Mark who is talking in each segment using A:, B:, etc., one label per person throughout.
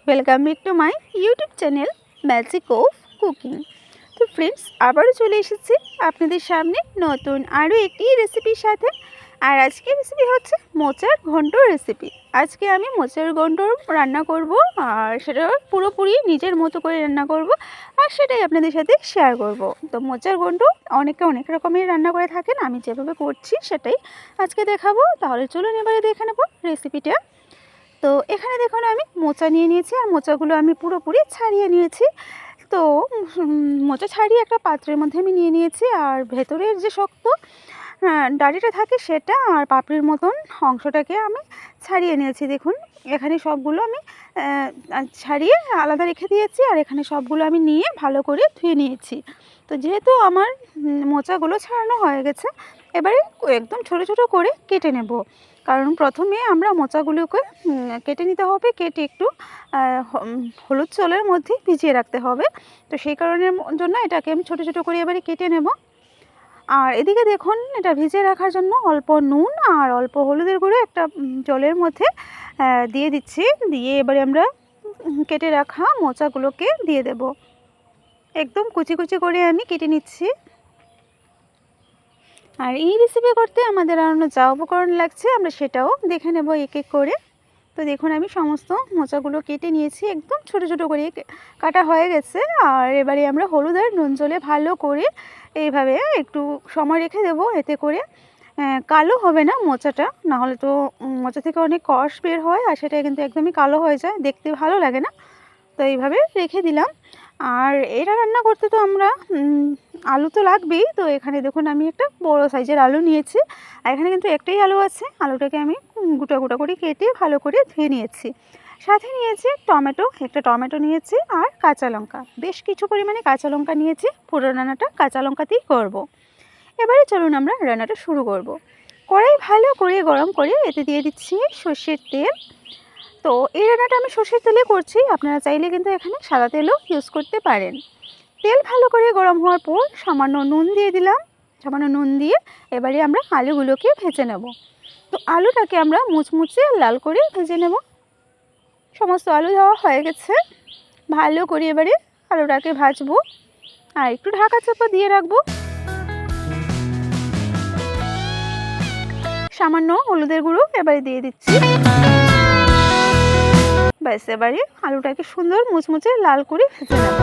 A: Welcome back to my YouTube channel magic of cooking. তো friends, আবারও চলে এসেছি আপনাদের সামনে নতুন আরও একটি রেসিপির সাথে। আর আজকের রেসিপি হচ্ছে মোচার ঘন্ট রেসিপি। আজকে আমি মোচার ঘন্ট রান্না করব, আর সেটা পুরোপুরি নিজের মতো করে রান্না করব, আর সেটাই আপনাদের সাথে শেয়ার করব। তো মোচার ঘন্ট অনেকে অনেক রকমের রান্না করে থাকেন, আমি যেভাবে করছি সেটাই আজকে দেখাবো। তাহলে চলুন এবারে দেখে নেব রেসিপিটা। তো এখানে দেখুন আমি মোচা নিয়ে নিয়েছি, আর মোচাগুলো আমি পুরোপুরি ছাড়িয়ে নিয়েছি। তো মোচা ছাড়িয়ে একটা পাত্রের মধ্যে আমি নিয়ে নিয়েছি, আর ভেতরের যে শক্ত ডাঁটিটা থাকে সেটা আর পাপড়ির মতন অংশটাকে আমি ছাড়িয়ে নিয়েছি। দেখুন এখানে সবগুলো আমি ছাড়িয়ে আলাদা রেখে দিয়েছি, আর এখানে সবগুলো আমি নিয়ে ভালো করে ধুয়ে নিয়েছি। তো যেহেতু আমার মোচাগুলো ছাড়ানো হয়ে গেছে, এবারে একদম ছোটো ছোটো করে কেটে নেব। কারণ প্রথমে আমরা মোচাগুলোকে কেটে নিতে হবে, কেটে একটু হলুদ জলের মধ্যে ভিজিয়ে রাখতে হবে। তো সেই কারণের জন্য এটাকে আমি ছোটো ছোটো করে এবারে কেটে নেব। আর এদিকে দেখুন, এটা ভিজিয়ে রাখার জন্য অল্প নুন আর অল্প হলুদের গুঁড়ো একটা জলের মধ্যে দিয়ে দিচ্ছি। দিয়ে এবারে আমরা কেটে রাখা মোচাগুলোকে দিয়ে দেব। একদম কুচি কুচি করে আমি কেটে নিচ্ছি। আর এই রেসিপি করতে আমাদের আরও যা উপকরণ লাগছে আমরা সেটাও দেখে নেব এক এক করে। তো দেখুন আমি সমস্ত মোচাগুলো কেটে নিয়েছি, একদম ছোট ছোট করে কাটা হয়ে গেছে। আর এবারে আমরা হলুদ আর নুন জলে ভালো করে এইভাবে একটু সময় রেখে দেবো, এতে করে কালো হবে না মোচাটা। নাহলে তো মোচা থেকে অনেক কষ বের হয়, আর সেটা কিন্তু একদমই কালো হয়ে যায়, দেখতে ভালো লাগে না। তো এইভাবে রেখে দিলাম। আর এটা রান্না করতে তো আমরা আলু তো লাগবেই। তো এখানে দেখুন আমি একটা বড় সাইজের আলু নিয়েছি, আর এখানে কিন্তু একটাই আলু আছে। আলুটাকে আমি গোটা গোটা করে কেটে ভালো করে ধুয়ে নিয়েছি। সাথে নিয়েছি টমেটো, একটা টমেটো নিয়েছি, আর কাঁচা লঙ্কা, বেশ কিছু পরিমাণে কাঁচা লঙ্কা নিয়েছি। পুরো রান্নাটা কাঁচা লঙ্কাতেই করব। এবারে চলুন আমরা রান্নাটা শুরু করব। কড়াই ভালো করে গরম করে এতে দিয়ে দিচ্ছি সর্ষের তেল। তো এই রান্নাটা আমি সর্ষের তেলে করছি, আপনারা চাইলে কিন্তু এখানে সাদা তেলও ইউজ করতে পারেন। তেল ভালো করে গরম হওয়ার পর সামান্য নুন দিয়ে দিলাম। সামান্য নুন দিয়ে এবারে আমরা আলুগুলোকে ভেজে নেব। তো আলুটাকে আমরা মুচমুচে লাল করে ভেজে নেব। সমস্ত আলু দেওয়া হয়ে গেছে, ভালো করে এবারে আলুটাকে ভাজবো, আর একটু ঢাকা চাপা দিয়ে রাখবো। সামান্য হলুদের গুঁড়ো এবারে দিয়ে দিচ্ছি। ব্যাস, এবারে আলুটাকে সুন্দর মুচমুচে লাল করে ভেজে নেব।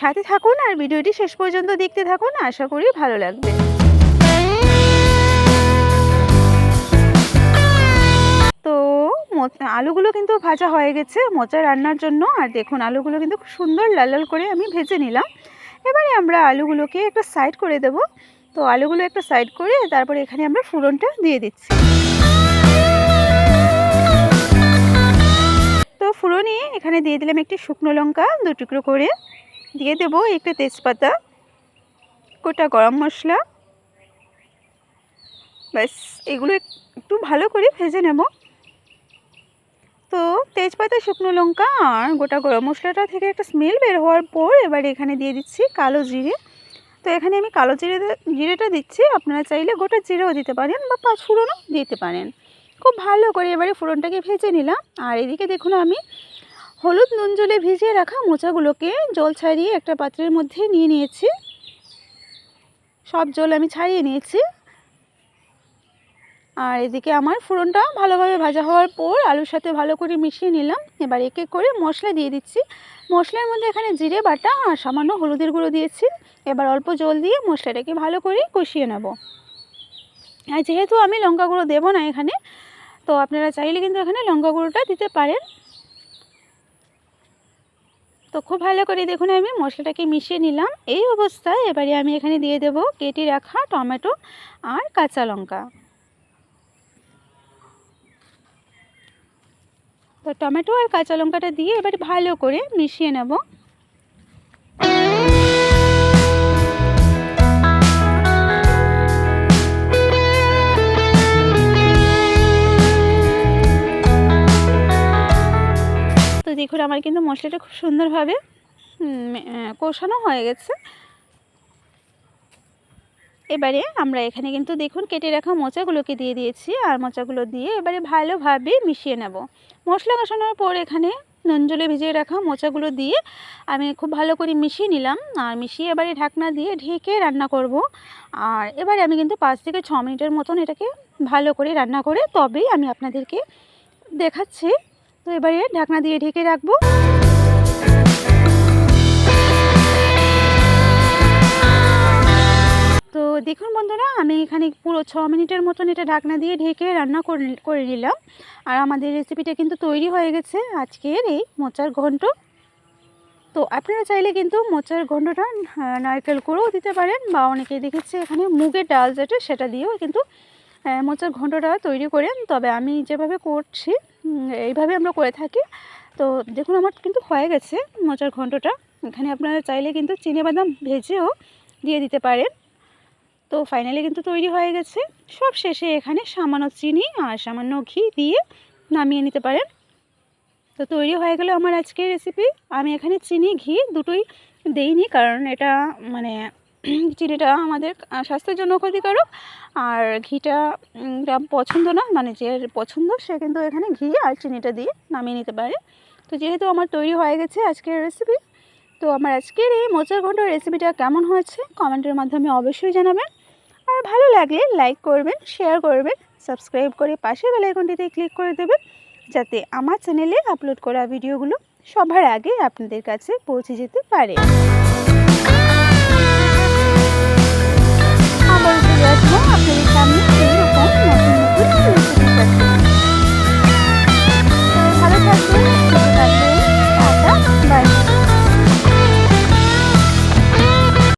A: সাথে থাকুন আর ভিডিওটি শেষ পর্যন্ত দেখতে থাকুন, আশা করি ভালো লাগবে। তো আলুগুলো কিন্তু ভাজা হয়ে গেছে মোচা রান্নার জন্য। আর দেখুন আলুগুলো কিন্তু খুব সুন্দর লাল লাল করে আমি ভেজে নিলাম। এবারে আমরা আলুগুলোকে একটা সাইড করে দেব। তো আলুগুলো একটা সাইড করে তারপরে এখানে আমরা ফোড়নটা দিয়ে দিচ্ছি। তো ফোড়নে এখানে দিয়ে দিলাম একটি শুকনো লঙ্কা 2 টুকরো করে, দিয়ে দেবো একটা তেজপাতা, গোটা গরম মশলা। ব্যাস, এগুলো একটু ভালো করে ভেজে নেব। তো তেজপাতা, শুকনো লঙ্কা আর গোটা গরম মশলাটা থেকে একটা স্মেল বের হওয়ার পর এবার এখানে দিয়ে দিচ্ছি কালো জিরে। তো এখানে আমি কালো জিরেটা দিচ্ছি, আপনারা চাইলে গোটা জিরেও দিতে পারেন বা 5 ফোড়নও দিতে পারেন। খুব ভালো করে এবারে ফোড়নটাকে ভেজে নিলাম। আর এদিকে দেখুন আমি হলুদ নুন জলে ভিজিয়ে রাখা মোচাগুলোকে জল ছাড়িয়ে একটা পাত্রের মধ্যে নিয়ে নিয়েছি। সব জল আমি ছাড়িয়ে নিয়েছি। আর এদিকে আমার ফোড়নটা ভালোভাবে ভাজা হওয়ার পর আলুর সাথে ভালো করে মিশিয়ে নিলাম। এবার এক এক করে মশলা দিয়ে দিচ্ছি। মশলার মধ্যে এখানে জিরে বাটা আর সামান্য হলুদের গুঁড়ো দিয়েছি। এবার অল্প জল দিয়ে মশলাটাকে ভালো করে কষিয়ে নেব। আর যেহেতু আমি লঙ্কা গুঁড়ো দেবো না এখানে, তো আপনারা চাইলে কিন্তু এখানে লঙ্কা গুঁড়োটা দিতে পারেন। তো খুব ভালো করে দেখুন আমি মশলাটাকে মিশিয়ে নিলাম। এই অবস্থায় এবারে আমি এখানে দিয়ে দেব কেটে রাখা টমেটো আর কাঁচা লঙ্কা। তো টমেটো আর কাঁচা লঙ্কাটা দিয়ে এবার ভালো করে মিশিয়ে নেব। তো দেখুন আমার কিন্তু মশলাটা খুব সুন্দরভাবে কষানো হয়ে গেছে। এবারে আমরা এখানে কিন্তু দেখুন কেটে রাখা মোচাগুলোকে দিয়ে দিয়েছি, আর মোচাগুলো দিয়ে এবারে ভালোভাবে মিশিয়ে নেব। মশলা কষানোর পর এখানে নুন জলে ভিজিয়ে রাখা মোচাগুলো দিয়ে আমি খুব ভালো করে মিশিয়ে নিলাম, আর মিশিয়ে এবারে ঢাকনা দিয়ে ঢেকে রান্না করব। আর এবারে আমি কিন্তু 5 থেকে 6 মিনিটের মতন এটাকে ভালো করে রান্না করে তবেই আমি আপনাদেরকে দেখাচ্ছি। তো এবারে ঢাকনা দিয়ে ঢেকে রাখবো। তো দেখুন বন্ধুরা, আমি এখানে পুরো 6 মিনিটের মতন এটা ঢাকনা দিয়ে ঢেকে রান্না করে নিলাম। আর আমাদের রেসিপিটা কিন্তু তৈরি হয়ে গেছে, আজকের এই মোচার ঘন্ট। তো আপনারা চাইলে কিন্তু মোচার ঘন্টটা নারকেল কুড়োও দিতে পারেন, বা অনেকেই দেখেছি এখানে মুগের ডাল যেটা সেটা দিয়েও কিন্তু মোচার ঘন্টটা তৈরি করেন। তবে আমি যেভাবে করছি এইভাবে আমরা করে থাকি। তো দেখুন আমার কিন্তু হয়ে গেছে মোচার ঘন্টটা। এখানে আপনারা চাইলে কিন্তু চিনেবাদাম ভেজেও দিয়ে দিতে পারেন। তো ফাইনালি কিন্তু তৈরি হয়ে গেছে। সব শেষে এখানে সামান্য চিনি আর সামান্য ঘি দিয়ে নামিয়ে নিতে পারেন। তো তৈরি হয়ে গেল আমার আজকের রেসিপি। আমি এখানে চিনি ঘি দুটোই দেইনি, কারণ এটা মানে চিনিটা আমাদের স্বাস্থ্যের জন্য ক্ষতিকারক, আর ঘিটা পছন্দ না, মানে যে পছন্দ সে কিন্তু এখানে ঘি আর চিনিটা দিয়ে নামিয়ে নিতে পারে। তো যেহেতু আমার তৈরি হয়ে গেছে আজকের রেসিপি, তো আমার আজকের এই মোচার ঘন্টর রেসিপিটা কেমন হয়েছে কমেন্টের মাধ্যমে অবশ্যই জানাবেন। আর ভালো লাগলে লাইক করবেন, শেয়ার করবেন, সাবস্ক্রাইব করে পাশের বেল আইকনটিতে ক্লিক করে দেবেন, যাতে আমার চ্যানেলে আপলোড করা ভিডিওগুলো সবার আগে আপনাদের কাছে পৌঁছে যেতে পারে।